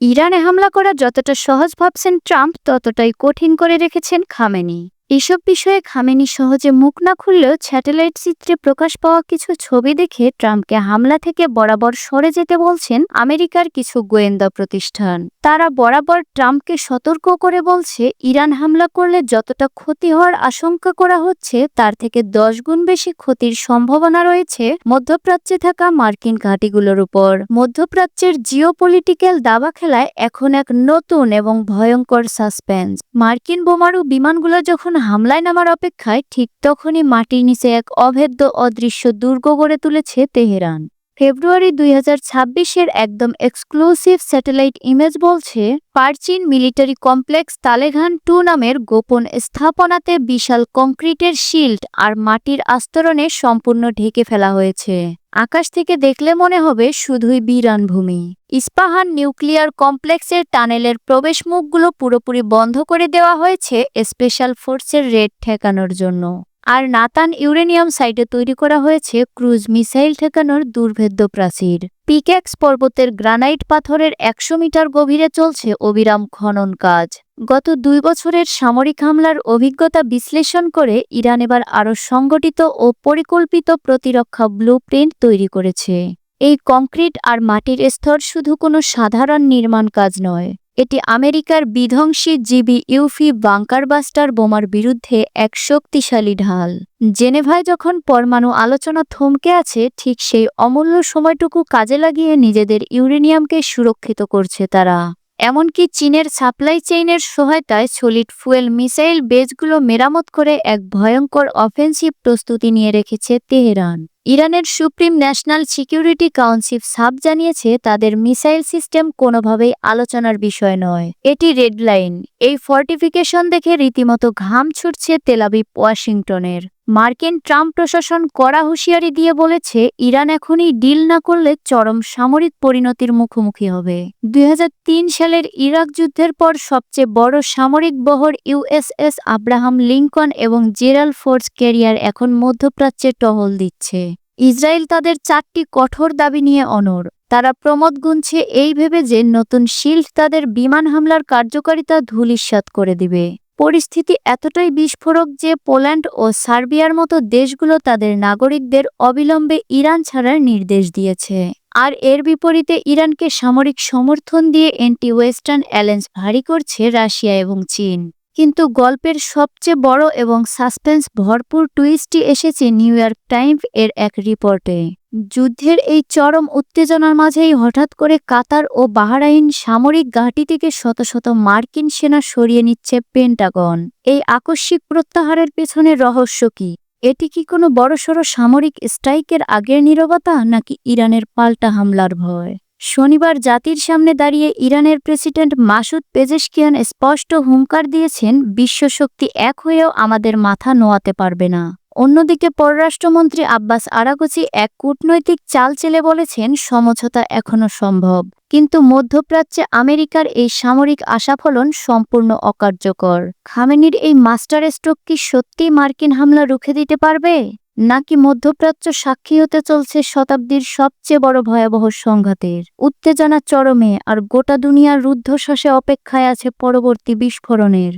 ইরানে হামলা করা যতটা সহজ ভাবছেন ট্রাম্প, ততটাই কঠিন করে রেখেছেন খামেনি। এসব বিষয়ে খামেনি সহজে মুখ না খুললেও স্যাটেলাইট চিত্রে প্রকাশ পাওয়া কিছু ছবি দেখে ট্রাম্পকে হামলা থেকে বরাবর সরে যেতে বলছেন আমেরিকার কিছু গোয়েন্দা প্রতিষ্ঠান। তারা বরাবর ট্রাম্পকে সতর্ক করে বলছে, ইরান হামলা করলে যতটা ক্ষতি হওয়ার আশঙ্কা করা হচ্ছে তার থেকে 10 গুণ বেশি ক্ষতির সম্ভাবনা রয়েছে মধ্যপ্রাচ্যে থাকা মার্কিন ঘাঁটিগুলোর উপর। মধ্যপ্রাচ্যের জিওপলিটিক্যাল দাবা খেলায় এখন এক নতুন এবং ভয়ঙ্কর সাসপেন্স। মার্কিন বোমারু বিমানগুলো যখন হামলায় নামার অপেক্ষায়, ঠিক তখনই মাটির নিচে এক অভেদ্য অদৃশ্য দুর্গ গড়ে তুলেছে তেহরান। ফেব্রুয়ারি 2026-এর একদম এক্সক্লুসিভ স্যাটেলাইট ইমেজ বলছে, পারচিন মিলিটারি কমপ্লেক্স তালেঘান 2 নামের গোপন স্থাপনাতে বিশাল কংক্রিটের শিল্ড আর মাটির আস্তরণে সম্পূর্ণ ঢেকে ফেলা হয়েছে। আকাশ থেকে দেখলে মনে হবে শুধুই বিরান ভূমি। ইস্পাহান নিউক্লিয়ার কমপ্লেক্সের টানেলের প্রবেশ মুখগুলো পুরোপুরি বন্ধ করে দেওয়া হয়েছে স্পেশাল ফোর্সের রেড ঠেকানোর জন্য। আর নাতান ইউরেনিয়াম সাইটে তৈরি করা হয়েছে ক্রুজ মিসাইল ঠেকানোর দুর্ভেদ্য প্রাচীর। পিক্যাক্স পর্বতের গ্রানাইট পাথরের 100 মিটার গভীরে চলছে অবিরাম খনন কাজ। গত 2 বছরের সামরিক হামলার অভিজ্ঞতা বিশ্লেষণ করে ইরান এবার আরও সংগঠিত ও পরিকল্পিত প্রতিরক্ষা ব্লুপ্রিন্ট তৈরি করেছে। এই কংক্রিট আর মাটির স্তর শুধু কোনো সাধারণ নির্মাণ কাজ নয়, এটি আমেরিকার বিধ্বংসী জিবি-ইউফি বাংকারবাস্টার বোমার বিরুদ্ধে এক শক্তিশালী ঢাল। জেনেভায় যখন পরমাণু আলোচনা থমকে আছে, ঠিক সেই অমূল্য সময়টুকু কাজে লাগিয়ে নিজেদের ইউরেনিয়ামকে সুরক্ষিত করছে তারা। এমনকি চীনের সাপ্লাই চেইনের সহায়তায় সলিড ফুয়েল মিসাইল বেসগুলো মেরামত করে এক ভয়ঙ্কর অফেন্সিভ প্রস্তুতি নিয়ে রেখেছে তেহরান। ইরানের supreme national security council sub জানিয়েছে, তাদের মিসাইল সিস্টেম কোনোভাবেই আলোচনার বিষয় নয়, এটি রেড লাইন। এই ফর্টিফিকেশন দেখে রীতিমতো ঘাম ছুটছে তেল আবিব ওয়াশিংটনের। মার্কিন ট্রাম্প প্রশাসন কড়া হুঁশিয়ারি দিয়ে বলেছে, ইরান এখনই ডিল না করলে চরম সামরিক পরিণতির মুখোমুখি হবে। 2003 সালের ইরাক যুদ্ধের পর সবচেয়ে বড় সামরিক বহর ইউএসএস আব্রাহাম লিঙ্কন এবং জেরাল্ড ফোর্স ক্যারিয়ার এখন মধ্যপ্রাচ্যে টহল দিচ্ছে। ইসরায়েল তাদের 4টি কঠোর দাবি নিয়ে অনড়। তারা প্রমোদ গুনছে এই ভেবে যে নতুন শিল্ড তাদের বিমান হামলার কার্যকারিতা ধূলিসাৎ করে দিবে। পরিস্থিতি এতটাই বিস্ফোরক যে পোল্যান্ড ও সার্বিয়ার মতো দেশগুলো তাদের নাগরিকদের অবিলম্বে ইরান ছাড়ার নির্দেশ দিয়েছে। আর এর বিপরীতে ইরানকে সামরিক সমর্থন দিয়ে অ্যান্টি ওয়েস্টার্ন অ্যালায়েন্স ভারী করছে রাশিয়া এবং চীন। কিন্তু গল্পের সবচেয়ে বড় এবং সাসপেন্স ভরপুর টুইস্টটি এসেছে নিউ ইয়র্ক টাইমস এর এক রিপোর্টে। যুদ্ধের এই চরম উত্তেজনার মাঝেই হঠাৎ করে কাতার ও বাহরাইন সামরিক ঘাঁটি থেকে শত শত মার্কিন সেনা সরিয়ে নিচ্ছে পেন্টাগন। এই আকস্মিক প্রত্যাহারের পেছনে রহস্য কি? এটি কি কোনো বড়সড় সামরিক স্ট্রাইকের আগের নীরবতা, নাকি ইরানের পাল্টা হামলার ভয়? শনিবার জাতির সামনে দাঁড়িয়ে ইরানের প্রেসিডেন্ট মাসুদ পেজেশকিয়ান স্পষ্ট হুঙ্কার দিয়েছেন, বিশ্বশক্তি এক হয়েও আমাদের মাথা নোয়াতে পারবে না। অন্যদিকে পররাষ্ট্রমন্ত্রী আব্বাস আরাগচি এক কূটনৈতিক চাল চেলে বলেছেন, সমঝোতা এখনও সম্ভব, কিন্তু মধ্যপ্রাচ্যে আমেরিকার এই সামরিক আশাফলন সম্পূর্ণ অকার্যকর। খামেনির এই মাস্টার স্ট্রোক কি সত্যিই মার্কিন হামলা রুখে দিতে পারবে, নাকি মধ্যপ্রাচ্য সাক্ষী হতে চলছে শতাব্দীর সবচেয়ে বড় ভয়াবহ সংঘাতের? উত্তেজনা চরমে, আর গোটা দুনিয়ার রুদ্ধশ্বাসে অপেক্ষায় আছে পরবর্তী বিস্ফোরণের।